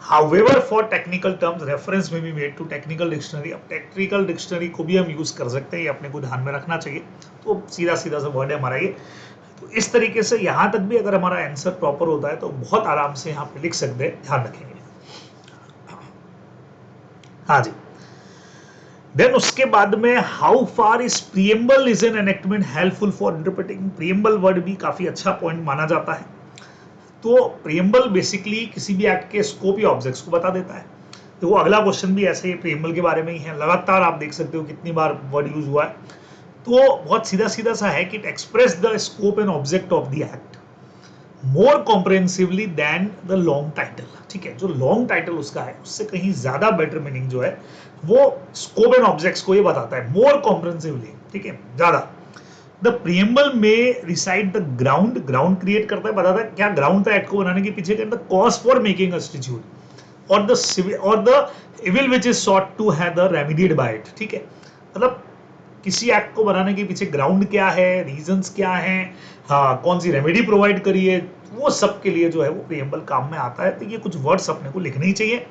However, for technical terms, reference may be made to technical dictionary। अब टेक्निकल डिक्शनरी को भी हम यूज कर सकते हैं, ये अपने को ध्यान में रखना चाहिए। तो सीधा सीधा सा वर्ड है हमारा ये। तो इस तरीके से यहाँ तक भी अगर हमारा आंसर प्रॉपर होता है तो बहुत आराम से यहाँ पे लिख सकते हैं, ध्यान रखेंगे। हाँ जी, देन उसके बाद में how far is preamble is an enactment helpful for interpreting. Preamble word भी काफी अच्छा पॉइंट माना जाता है। तो प्रिएम्बल बेसिकली किसी भी एक्ट के स्कोप या ऑब्जेक्ट्स को बता देता है। तो वो अगला क्वेश्चन भी ऐसे ही प्रिएम्बल के बारे में ही है। लगातार आप देख सकते हो कितनी बार वर्ड यूज हुआ है। तो बहुत सीधा सीधा सा है कि it express the scope and object of the act more comprehensively than the long title. ठीक है, जो लॉन्ग टाइटल उसका है उससे कहीं ज्यादा बेटर मीनिंग जो है वो स्कोप एंड ऑब्जेक्ट्स को ये बताता है मोर कॉम्प्रिहेंसिवली। ठीक है, ज्यादा। द प्रिएम्बल में reside the ground, ground create करता है, बताता है क्या ग्राउंड था एक्ट को बनाने के पीछे, the cause for making a statute और the evil which is sought to have the remedied by it. ठीक है, मतलब किसी एक्ट को बनाने के पीछे ग्राउंड क्या है, रीजंस क्या हैं, हाँ कौन सी रेमेडी प्रोवाइड करी है, वो सब के लिए जो है वो प्रिएम्बल काम में आता है। तो ये कुछ वर्ड्स अपने को लिखने ही चाहिए।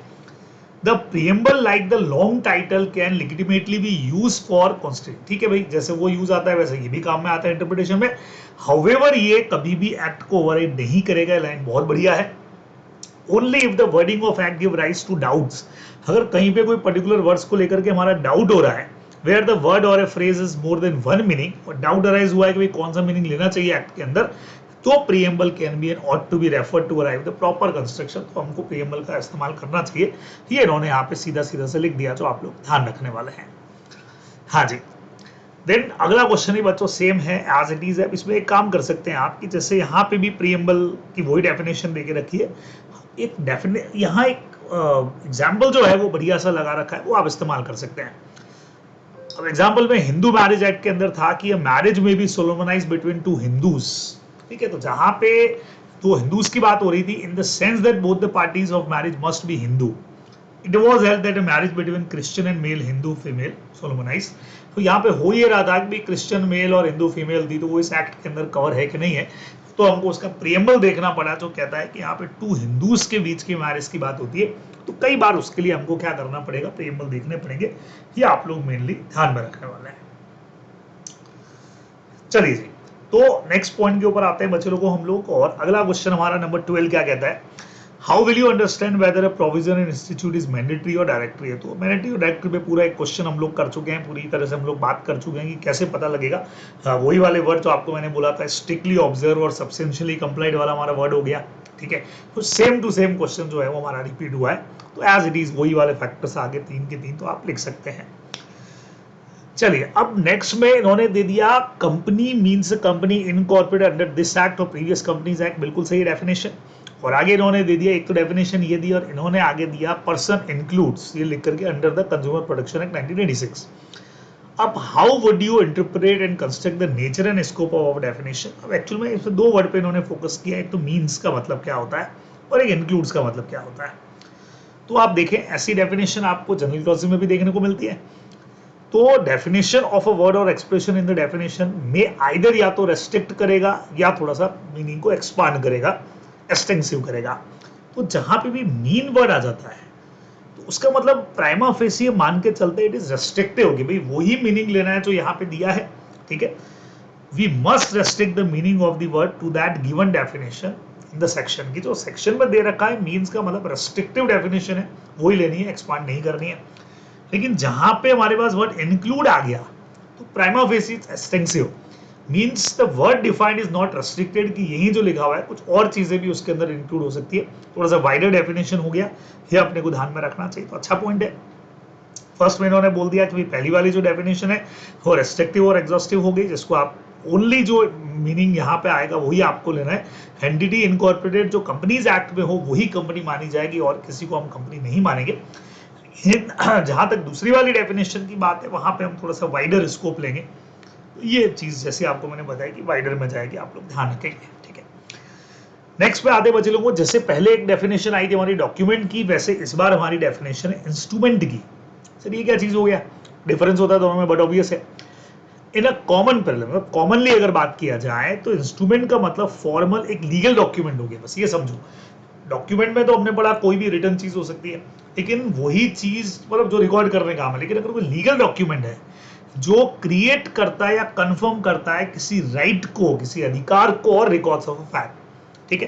The preamble like the long title can legitimately B use for constitute. ठीक है भाई, जैसे वो यूज आता है वैसे ये भी काम में आता है इंटरप्रिटेशन में। हाउएवर ये कभी भी एक्ट को ओवरराइड नहीं करेगा। लाइन बहुत बढ़िया है। Only if the wording of act give rise to doubts, अगर कहीं पे कोई पर्टिकुलर वर्ड्स को लेकर के हमारा डाउट हो रहा है, वेयर द वर्ड और ए phrase is more than one meaning, और डाउट अराइज हुआ है कि भाई कौन सा मीनिंग लेना चाहिए एक्ट के अंदर, तो preamble can be and ought to be referred to arrive the proper construction. तो हमको प्रिएम्बल का इस्तेमाल करना चाहिए। ये इन्होंने यहाँ पे सीधा सीधा से लिख दिया, जो आप लोग ध्यान रखने वाले हैं। हाँ जी। देन अगला क्वेश्चन ही बच्चों सेम है, एज इट इज है। इसमें एक काम कर सकते हैं आप कि जैसे यहाँ पे भी प्रिएम्बल की वही डेफिनेशन देके रखी है, एक यहाँ एक एग्जाम्पल जो है वो बढ़िया सा लगा रखा है, वो आप इस्तेमाल कर सकते हैं। अब एग्जाम्पल में हिंदू मैरिज एक्ट के अंदर था कि मैरिज में बी सोलोमनाइज बिटवीन टू हिंदूज। ठीक है, तो जहां पे दो हिंदूज की बात हो रही थी, in the sense that both the parties of marriage must be Hindu, it was held that a marriage between Christian and male Hindu female solemnise. तो यहाँ पे हो ये रहा था कि क्रिश्चियन मेल और हिंदू फीमेल थी, तो वो इस एक्ट के अंदर कवर है कि नहीं है। तो हमको उसका प्रिएम्बल देखना पड़ा, जो कहता है कि यहाँ पे टू हिंदूज के बीच की मैरिज की बात होती है। तो कई बार उसके लिए हमको क्या करना पड़ेगा, प्रिएम्बल देखने पड़ेंगे। ये आप लोग मेनली ध्यान में रखने वाले हैं। चलिए जी, तो नेक्स्ट पॉइंट के ऊपर आते हैं बच्चे लोगों हम लोग। और अगला क्वेश्चन हमारा नंबर 12 क्या कहता है, how will you understand whether a provision in institute is mandatory और डायरेक्टरी है। तो मैंडेटरी और डायरेक्टरी पे पूरा एक क्वेश्चन हम लोग कर चुके हैं, पूरी तरह से हम लोग बात कर चुके हैं कि कैसे पता लगेगा। वही वाले वर्ड जो आपको मैंने बोला था, स्ट्रिक्टली ऑब्जर्व और सब्सटेंशियली कंप्लाइड वाला हमारा वर्ड हो गया। ठीक है, तो सेम टू सेम क्वेश्चन जो है वो हमारा रिपीट हुआ है। तो एज इट इज वही वाले फैक्टर्स आगे 3 के 3 तो आप लिख सकते हैं। चलिए, अब नेक्स्ट में इन्होंने दे दिया company means company incorporated under this act और प्रीवियस कंपनीज एक्ट। बिल्कुल सही डेफिनेशन। और आगे इन्होंने दे दिया, एक तो डेफिनेशन ये दी और इन्होंने आगे दिया पर्सन इंक्लूड्स, ये लिख करके under the consumer protection act 1986। अब how would you interpret and construct the nature and scope of definition. अब एक्चुअल में इसमें 2 वर्ड पे इन्होंने फोकस किया, एक तो मीन्स का मतलब क्या होता है और एक इंक्लूड्स का मतलब क्या होता है। तो आप देखें, ऐसी डेफिनेशन आपको जनरल क्लॉज में भी देखने को मिलती है। तो डेफिनेशन ऑफ अ वर्ड और एक्सप्रेशन इन द डेफिनेशन में आइदर या तो रेस्ट्रिक्ट करेगा या थोड़ा सा मीनिंग को एक्सपांड करेगा, एक्सटेंसिव करेगा। तो जहां पे भी मीन वर्ड आ जाता है तो उसका मतलब प्राइमा फेसी मान के चलते इट इज रेस्ट्रिक्टिव कि भाई वही मीनिंग लेना है जो यहाँ पे दिया है। ठीक है, we must restrict the meaning of the word to that given definition in the section की जो सेक्शन में दे रखा है। मीन्स का मतलब रेस्ट्रिक्टिव डेफिनेशन है, वही लेनी है, एक्सपांड नहीं करनी है। लेकिन जहां पे हमारे पास वर्ड इंक्लूड आ गया तो prima facie extensive means the word defined is not restricted, कि यही जो लिखा हुआ है कुछ और चीजें भी उसके अंदर इंक्लूड हो सकती है। थोड़ा सा वाइडर डेफिनेशन हो गया, ये अपने को ध्यान में रखना चाहिए। तो अच्छा पॉइंट है। फर्स्ट में इन्होंने बोल दिया कि पहली वाली जो डेफिनेशन है वो रेस्ट्रिक्टिव और एग्जॉस्टिव हो गई, जिसको आप ओनली जो मीनिंग यहाँ पे आएगा वही आपको लेना है। एंटिटी इनकॉर्पोरेटेड जो कंपनीज एक्ट में हो वही कंपनी मानी जाएगी और किसी को हम कंपनी नहीं मानेंगे। जहां तक दूसरी वाली डेफिनेशन की बात है वहां पे हम थोड़ा सा वाइडर स्कोप लेंगे। तो ये चीज जैसे आपको मैंने बताया कि वाइडर में जाएगी, आप लोग ध्यान रखेंगे। ठीक है, नेक्स्ट पे आते बच्चे लोगों, जैसे पहले एक डेफिनेशन आई थी हमारी डॉक्यूमेंट की, वैसे इस बार हमारी डेफिनेशन है इंस्ट्रूमेंट की। सर ये क्या चीज हो गया, डिफरेंस होता है दोनों में बट ऑब्वियस है। इन अ कॉमन मतलब कॉमनली अगर बात किया जाए तो इंस्ट्रूमेंट का मतलब फॉर्मल एक लीगल डॉक्यूमेंट हो गया, बस ये समझो। डॉक्यूमेंट में तो हमने पढ़ा कोई भी रिटर्न चीज हो सकती है, लेकिन वही चीज मतलब जो रिकॉर्ड करने का काम है। लेकिन अगर कोई लीगल डॉक्यूमेंट है जो क्रिएट करता है या कंफर्म करता है किसी राइट को, किसी अधिकार को और रिकॉर्ड्स ऑफ अ फैक्ट, ठीक है,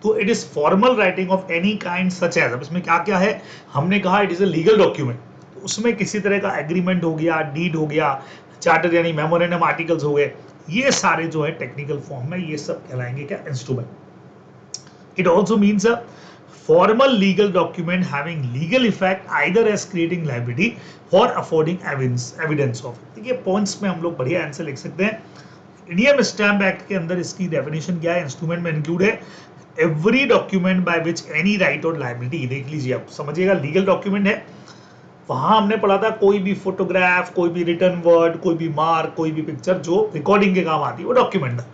तो it is formal writing of any kind such as. अब इसमें क्या क्या है, हमने कहा it is a legal document, तो उसमें किसी तरह का एग्रीमेंट हो गया, डीड हो गया, चार्टर यानी मेमोरेंडम आर्टिकल्स हो गए, ये सारे जो है टेक्निकल फॉर्म में ये सब कहलाएंगे क्या, instrument. It also means a formal legal document having legal effect either as creating liability or affording evidence of. देखिए पॉइंट्स में हम लोग बढ़िया आंसर लिख सकते हैं. इंडियन स्टैम्प एक्ट के अंदर इसकी डेफिनेशन क्या है, इंस्ट्रूमेंट में इंक्लूड है every document by which any right और लायबिलिटी. देख लीजिए आप समझिएगा, लीगल डॉक्यूमेंट है. वहां हमने पढ़ा था कोई भी फोटोग्राफ, कोई भी रिटर्न वर्ड, कोई भी मार्क, कोई भी पिक्चर जो रिकॉर्डिंग के काम आती है वो डॉक्यूमेंट था.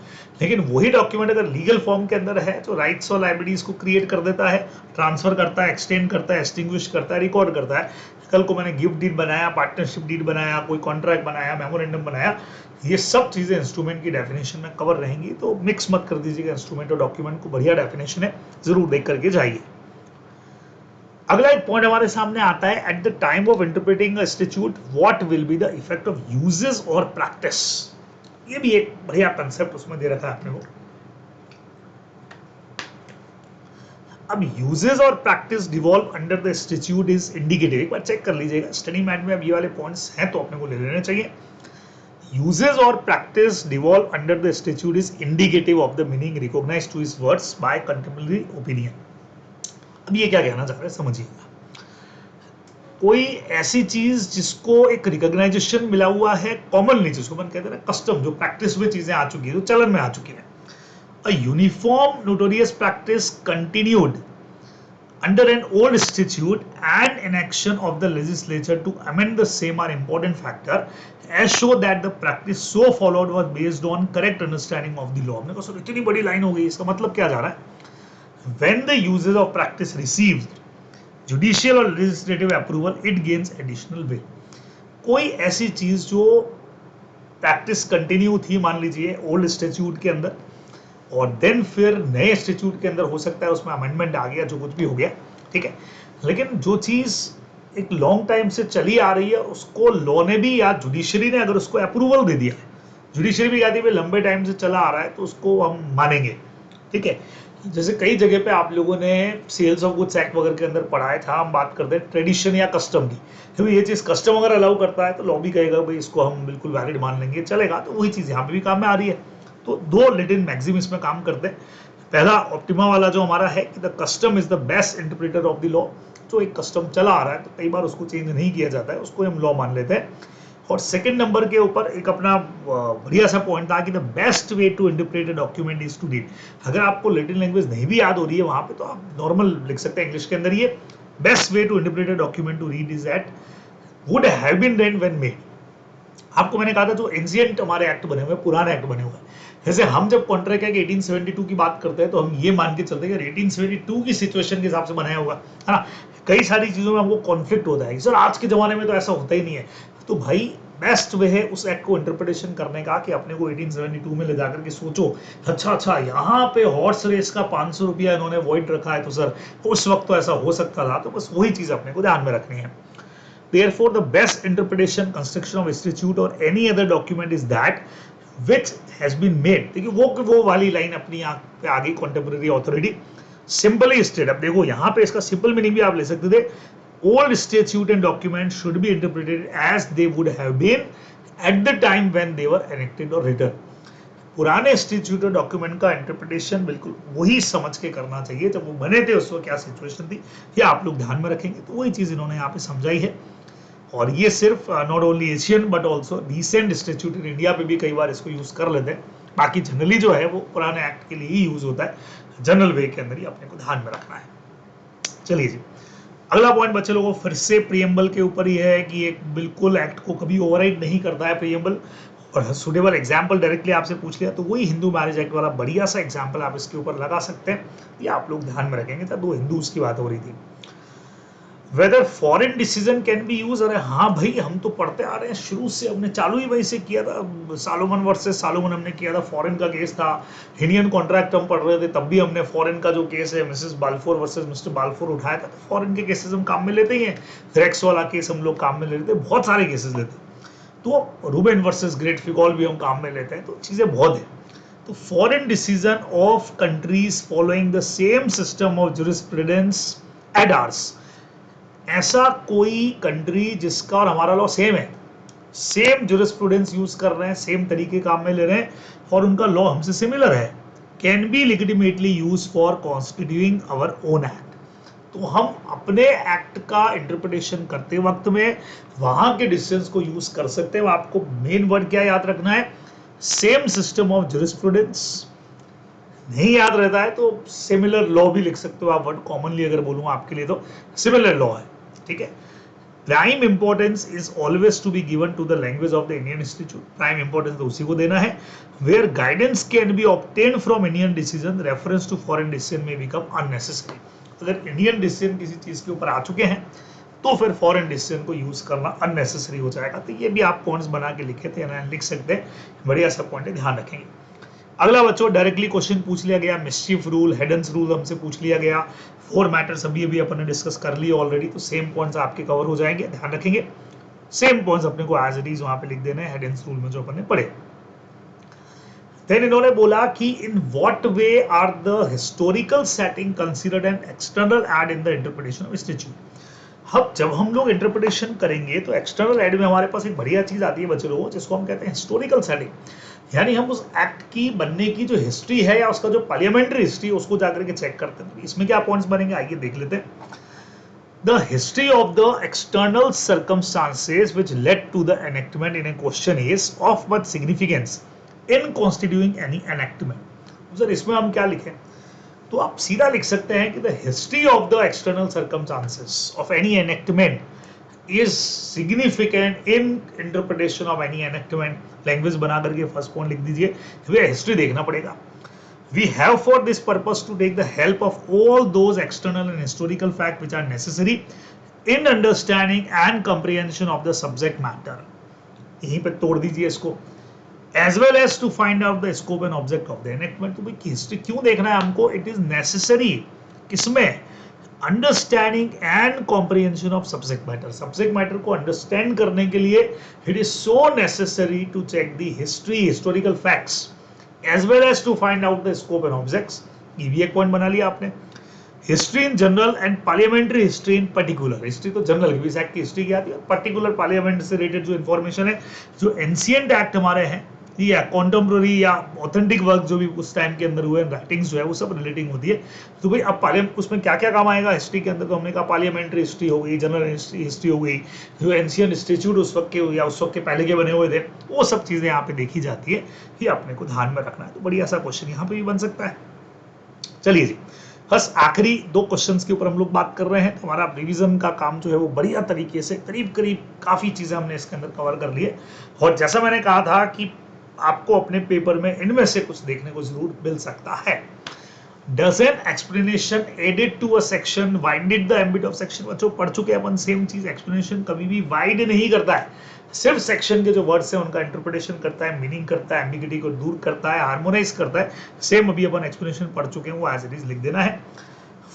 लेकिन वही डॉक्यूमेंट अगर लीगल फॉर्म के अंदर है तो राइट्स और लायबिलिटीज को क्रिएट कर देता है, ट्रांसफर करता है, एक्सटेंड करता है, एक्सटिंग्विश करता है, रिकॉर्ड करता है. कल को मैंने गिफ्ट डीड बनाया, पार्टनरशिप डीड बनाया, कोई कॉन्ट्रैक्ट बनाया, मेमोरेंडम बनाया, ये सब चीजें इंस्ट्रूमेंट की डेफिनेशन में कवर रहेंगी. तो मिक्स मत कर दीजिएगा इंस्ट्रूमेंट और डॉक्यूमेंट को, बढ़िया डेफिनेशन है, जरूर देख करके जाइए. अगला एक पॉइंट हमारे सामने आता है, at the time of interpreting a statute what will be the effect of uses और प्रैक्टिस. ये भी एक बढ़िया कंसेप्ट उसमें दे रखा है आपने को. अब यूजेस और practice devolve under the statute is indicative. एक बार चेक कर लीजिएगा स्टडी मैट में, अब ये वाले पॉइंट्स हैं तो अपने को ले लेने चाहिए. यूजेस और practice devolve under the statute is indicative of the meaning recognised to his words by contemporary opinion. अब ये क्या कहना चाह रहे हैं समझिएगा. कोई ऐसी चीज जिसको एक रिकॉग्नाइजेशन मिला हुआ है, कॉमनली जिसको अपन कहते हैं ना कस्टम, जो प्रैक्टिस में चीजें आ चुकी है, जो चलन में आ चुकी है. A uniform notorious practice continued under an old statute and inaction of the legislature to amend the same are important factor as show that the practice so followed was based on correct understanding of the law. हमने कहा sir इतनी बड़ी line हो गई, इसका मतलब क्या जा रहा है. When the uses of practice receives judicial or legislative approval, it gains additional weight. कोई ऐसी चीज जो प्रैक्टिस कंटिन्यू थी, मान लीजिए ओल्ड स्टैट्यूट के अंदर, और देन फिर नए इंस्टीट्यूट के अंदर हो सकता है उसमें अमेंडमेंट आ गया, जो कुछ भी हो गया, ठीक है. लेकिन जो चीज एक लॉन्ग टाइम से चली आ रही है उसको लॉ ने भी या जुडिशरी ने अगर उसको अप्रूवल दे दिया, जुडिशरी भी कहती है लंबे टाइम से चला आ रहा है तो उसको हम मानेंगे, ठीक है. जैसे कई जगह पे आप लोगों ने सेल्स ऑफ गुड्स एक्ट वगैरह के अंदर पढ़ाया था, हम बात करते हैं ट्रेडिशन या कस्टम की. तो ये चीज कस्टम अगर अलाउ करता है तो लॉ भी कहेगा भाई इसको हम बिल्कुल वैलिड मान लेंगे, चलेगा. तो वही चीज यहाँ पे भी काम में आ रही है. तो दो लिटिल मैक्सिम इसमें काम करते हैं. पहला ऑप्टिमा वाला जो हमारा है कि the custom is the best interpreter of the law. जो एक कस्टम चला आ रहा है तो कई बार उसको चेंज नहीं किया जाता है, उसको हम लॉ मान लेते हैं. और सेकंड नंबर के ऊपर एक अपना बढ़िया सा पॉइंट था कि the best way to interpret a document is to read. अगर आपको लैटिन लैंग्वेज नहीं भी याद हो रही है वहां पे तो आप नॉर्मल लिख सकते हैं इंग्लिश के अंदर. ये best way to interpret a document to read is that would have been read when made. आपको मैंने कहा था जो एंशिएंट हमारे एक्ट बने हुए, पुराने एक्ट बने हुए हैं, जैसे हम जब कॉन्ट्रैक्ट है कि 1872 की बात करते हैं तो हम ये मान के चलते हैं कि 1872 की सिचुएशन के हिसाब से बनाया होगा, है ना. कई सारी चीजों में हमको कॉन्फ्लिक्ट होता है कि सर आज के जमाने में तो ऐसा होता ही नहीं है. तो भाई बेस्ट वे है उस एक्ट को इंटरप्रिटेशन करने का कि अपने को 1872 में ले जाकर के सोचो, अच्छा यहाँ पे हॉर्स रेस का 500 रुपया इन्होंने वॉइड रखा है तो सर उस वक्त तो ऐसा हो सकता था. तो बस वही चीज अपने को ध्यान में रखनी है. Therefore, the best interpretation, construction of statute or any other document is that which has been made. देखिए वो वाली लाइन अपनी आंख पे आ गई, contemporary authority simply state. अब देखो यहाँ पे इसका सिंपल मीनिंग भी आप ले सकते थे. Old statute and document should be interpreted as they would have been at the time when they were enacted or written. पुराने स्टैट्यूट और डॉक्यूमेंट का इंटरप्रिटेशन बिल्कुल वही समझ के करना चाहिए जब वो बने थे, उस वक्त क्या सिचुएशन थी, ये आप लोग ध्यान में रखेंगे. तो वही चीज इन्होंने यहाँ पे समझाई है. और ये सिर्फ not only Asian but also recent statute in India पे भी कई बार इसको यूज कर लेते हैं. बाकी जनरली जो है वो पुराने एक्ट के लिए ही यूज होता है, जनरल वे के अंदर ही अपने को ध्यान में रखना है. चलिए जी, अगला पॉइंट बच्चे लोगों फिर से प्रीएम्बल के ऊपर ही है कि एक बिल्कुल एक्ट को कभी ओवरराइड नहीं करता है प्रीएम्बल. और सुटेबल एग्जाम्पल डायरेक्टली आपसे पूछ लिया तो वही हिंदू मैरिज एक्ट वाला बढ़िया सा एग्जाम्पल आप इसके ऊपर लगा सकते हैं. ये आप लोग ध्यान में रखेंगे. तो दो हिंदूज की बात हो रही थी. Whether foreign decision can be use. अरे हाँ भाई, हम तो पढ़ते आ रहे हैं शुरू से, हमने चालू ही वहीं से किया था. सालोमन वर्सेस सालोमन हमने किया था, फॉरेन का केस था. इंडियन कॉन्ट्रैक्ट हम पढ़ रहे थे तब भी हमने फॉरेन का जो केस है Mrs Balfour versus mister Balfour उठाया था. तो फॉरेन के केसेस हम काम में लेते ही हैं. रेक्स वाला केस हम लोग काम में ले लेते हैं, बहुत सारे केसेस लेते हैं. तो रूबेन वर्सेस ग्रेट फिगॉल भी हम काम में लेते हैं. तो चीजें बहुत है. तो foreign decision of countries following the same system of jurisprudence as ours ऐसा कोई कंट्री जिसका और हमारा लॉ सेम है, सेम जुरिस्प्रूडेंस यूज कर रहे हैं, सेम तरीके काम में ले रहे हैं और उनका लॉ हमसे सिमिलर है, can be legitimately use for constituting our own act. तो हम अपने एक्ट का इंटरप्रिटेशन करते वक्त में वहां के डिसीजंस को यूज कर सकते हैं। आपको मेन वर्ड क्या याद रखना है, सेम सिस्टम ऑफ जुरिस्प्रूडेंस। नहीं याद रहता है तो सिमिलर लॉ भी लिख सकते हो आप, वर्ड कॉमनली अगर बोलूंगा आपके लिए तो सिमिलर लॉ है, ठीक है। Prime importance is always to be given to the language of the Indian institute. Prime importance तो उसी को देना है। Where guidance can be obtain from Indian decision, reference to foreign decision may become unnecessary. अगर Indian decision किसी चीज के ऊपर आ चुके हैं तो फिर फॉरेन डिसीजन को यूज करना अननेसेसरी हो जाएगा। तो ये भी आप पॉइंट्स बना के लिखे थे, लिख सकते हैं, बढ़िया सा पॉइंट है, ध्यान रखेंगे। अगला बच्चों डायरेक्टली क्वेश्चन पूछ लिया गया, मिस्चीफ रूल, हेडेंस रूल हमसे पूछ लिया गया। फोर मैटर्स अभी अपन ने डिस्कस कर लिए ऑलरेडी, तो सेम पॉइंट्स आपके कवर हो जाएंगे, ध्यान रखेंगे। सेम पॉइंट्स अपने को एज इट इज वहां पे लिख देने हैं हेडेंस रूल में जो अपन ने पढ़े। देन इन्होंने बोला कि in what way are the historical setting considered an external aid in the interpretation of institute. अब जब हम लोग इंटरप्रिटेशन करेंगे तो एक्सटर्नल एड में हमारे पास एक बढ़िया चीज आती है बच्चे लोगों, जिसको हम कहते हैं हिस्टोरिकल सेटिंग। यानी हम उस एक्ट की बनने की जो हिस्ट्री है या उसका जो पार्लियामेंट्री हिस्ट्री है उसको जाकर के चेक करते हैं। इसमें क्या पॉइंट्स बनेंगे आइए देख लेते हैं। The history of the external circumstances which led to the enactment in a question is of much significance in constituting any enactment. Sir इसमें हम क्या लिखें, तो आप सीधा लिख सकते हैं कि the history of the external circumstances of any enactment is significant in interpretation of any enactment। Language बना करके फर्स्ट पॉइंट लिख दीजिए, फिर हिस्ट्री देखना पड़ेगा। We have for this purpose to take the help of all those external and historical facts which are necessary in understanding and comprehension of the subject matter। यहीं पे तोड़ दीजिए इसको, as well as to find out the scope and object of the enactment। तो भाई history क्यों देखना है हमको, इट इज नेसेसरी किसमें, understanding and comprehension of subject matter. Subject matter को अंडरस्टैंड करने के लिए it is so necessary to check the history, historical facts, as well as to find out the scope and objects. ये भी एक point बना लिया आपने। History in general and parliamentary history in particular. History तो जनरल की act की history क्या आती है, पर्टिकुलर पार्लियामेंट से रिलेटेड जो इन्फॉर्मेशन है, जो एंशिएंट एक्ट हमारे हैं या कॉन्टेम्पोररी या ऑथेंटिक वर्क जो भी उस टाइम के अंदर हुए, राइटिंग्स जो है वो सब रिलेटिंग होती है। तो भाई अब पार्लियामेंट उसमें क्या क्या काम आएगा हिस्ट्री के अंदर, तो हमने कहा पार्लियामेंट्री हिस्ट्री हो गई, जनरल हिस्ट्री हो गई, जो एंशिएंट इंस्टीट्यूट उस वक्त के या उस वक्त के पहले के बने हुए थे, वो सब चीजें यहाँ पे देखी जाती है, ये अपने को ध्यान में रखना है। तो बढ़िया सा क्वेश्चन यहाँ पे भी बन सकता है। चलिए जी, बस आखिरी दो क्वेश्चंस के ऊपर हम लोग बात कर रहे हैं। हमारा रिवीजन का काम जो है वो बढ़िया तरीके से करीब करीब काफी चीजें हमने इसके अंदर कवर कर लिए। और जैसा मैंने कहा था कि आपको अपने पेपर में इनमें से कुछ देखने को जरूर मिल सकता है। Does an explanation added to a section widened the ambit of section? बच्चों पढ़ चुके अपन सेम चीज, एक्सप्लेनेशन कभी भी वाइड नहीं करता है, सिर्फ सेक्शन के जो वर्ड्स हैं उनका इंटरप्रिटेशन करता है, मीनिंग करता है, एम्बिगिटी को दूर करता है, हार्मोनाइज करता है। सेम अभी अपन एक्सप्लेनेशन पढ़ चुके हैं, वो एज इट इज लिख देना है।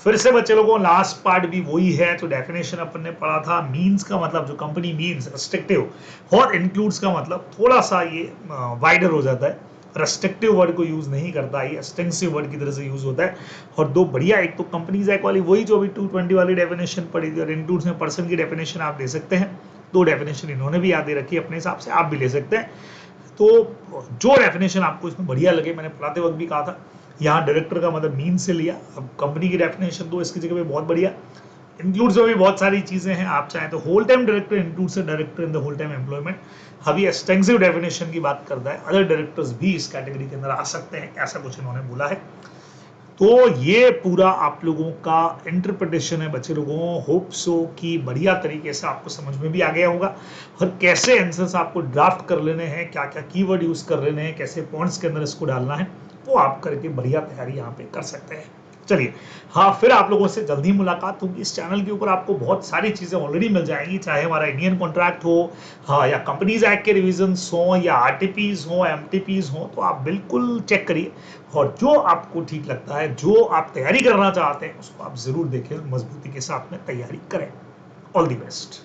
फिर से बच्चे लोगों लास्ट पार्ट भी वही है, तो डेफिनेशन अपन ने पढ़ा था। मीन्स का मतलब जो कंपनी मीन्स रेस्ट्रिक्टिव, और इंक्लूड्स का मतलब थोड़ा सा ये वाइडर हो जाता है, रेस्ट्रिक्टिव वर्ड को यूज नहीं करता, ये एक्सटेंसिव वर्ड की तरह से यूज होता है। और दो बढ़िया, एक तो कंपनीज एक्ट वाली वही जो अभी 220 वाली डेफिनेशन पढ़ी थी, और इंक्लूड्स में पर्सन की डेफिनेशन आप दे सकते हैं। दो डेफिनेशन इन्होंने भी याद दे रखी है अपने हिसाब से, आप भी ले सकते हैं। तो जो डेफिनेशन आपको इसमें बढ़िया लगे, मैंने पढ़ाते वक्त भी कहा था, यहाँ डायरेक्टर का मतलब मीन से लिया, अब कंपनी की डेफिनेशन दो इसकी जगह पे बहुत बढ़िया। इंक्लूड्स में भी बहुत सारी चीजें हैं, आप चाहें तो whole time director includes director in the whole time employment. अभी एक्सटेंसिव डेफिनेशन की बात करता है, अदर डायरेक्टर्स भी इस कैटेगरी के अंदर आ सकते हैं, ऐसा कुछ इन्होंने बोला है। तो ये पूरा आप लोगों का इंटरप्रिटेशन है बच्चे लोगों। होप सो कि बढ़िया तरीके से आपको समझ में भी आ गया होगा, और कैसे आंसर्स आपको ड्राफ्ट कर लेने हैं, क्या क्या कीवर्ड यूज कर लेने हैं, कैसे पॉइंट्स के अंदर इसको डालना है, वो आप करके बढ़िया तैयारी यहाँ पे कर सकते हैं। चलिए हाँ, फिर आप लोगों से जल्दी मुलाकात होगी। इस चैनल के ऊपर आपको बहुत सारी चीजें ऑलरेडी मिल जाएंगी, चाहे हमारा इंडियन कॉन्ट्रैक्ट हो, हाँ, या कंपनीज एक्ट के रिविजन्स हो, या आरटीपीज हो, एमटीपीज हो, तो आप बिल्कुल चेक करिए, और जो आपको ठीक लगता है, जो आप तैयारी करना चाहते हैं, उसको आप जरूर देखें, मजबूती के साथ में तैयारी करें। All the best.